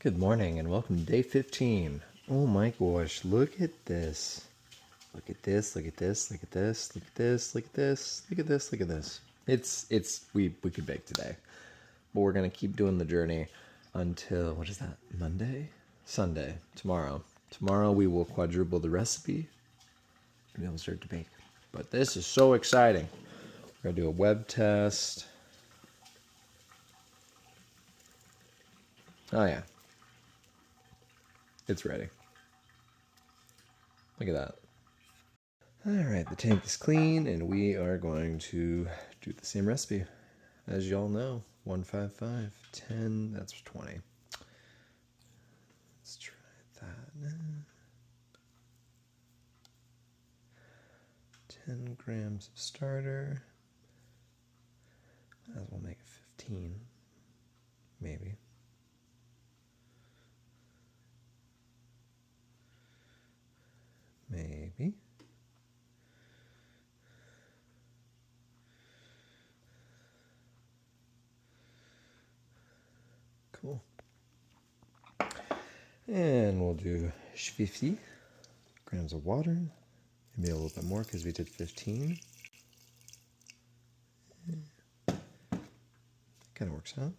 Good morning and welcome to day 15. Oh my gosh, look at this. Look at this, look at this, look at this, look at this, look at this, look at this, look at this. We could bake today. But we're gonna keep doing the journey until, what is that, Monday? Sunday, tomorrow. Tomorrow we will quadruple the recipe and we'll start to bake. But this is so exciting. We're gonna do a web test. Oh yeah. It's ready. Look at that. Alright, the tank is clean and we are going to do the same recipe. As y'all know, 155, 10, that's 20. Let's try that now. 10 grams of starter. Might as well make it 15, maybe. Maybe. Cool. And we'll do 50 grams of water. Maybe a little bit more because we did 15. Kind of works out.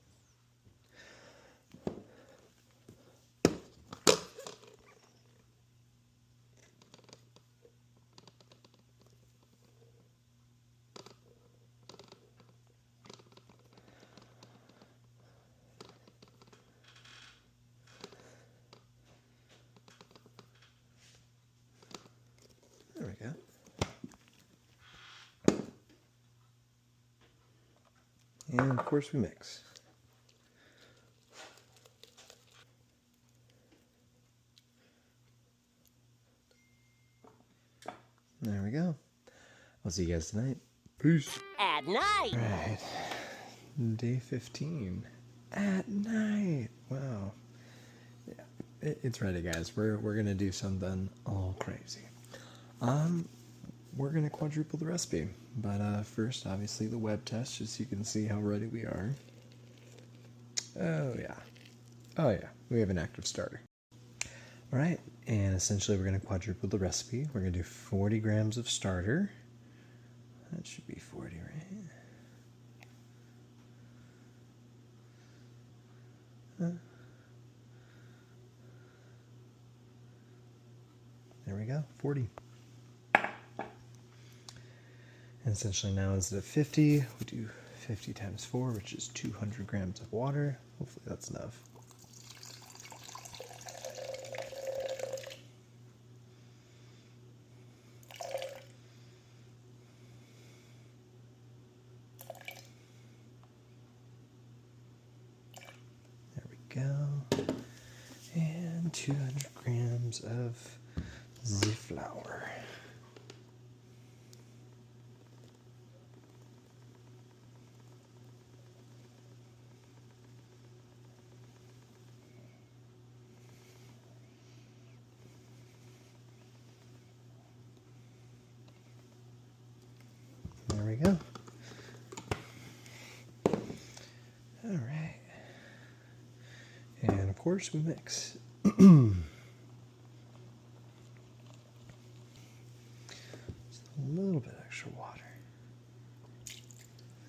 There we go. And of course we mix. There we go. I'll see you guys tonight. Peace. At night. Right. Day 15. At night. Wow. Yeah, it's ready, guys. We're gonna do something all crazy. We're gonna quadruple the recipe, but first, obviously, the web test, just so you can see how ready we are. Oh yeah, we have an active starter. All right, and essentially, we're gonna quadruple the recipe. We're gonna do 40 grams of starter. That should be 40, right? There we go, 40. And essentially now instead of 50, we do 50 times 4, which is 200 grams of water. Hopefully that's enough. There we go. And 200 grams of the flour. There we go. All right. And of course we mix. Just a little bit extra water.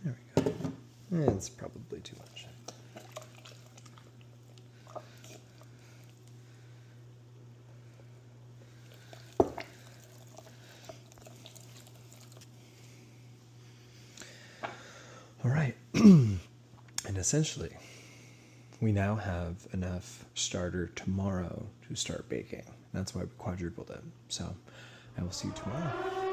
There we go. It's probably too much. All right, and essentially, we now have enough starter tomorrow to start baking. That's why we quadrupled it. So I will see you tomorrow.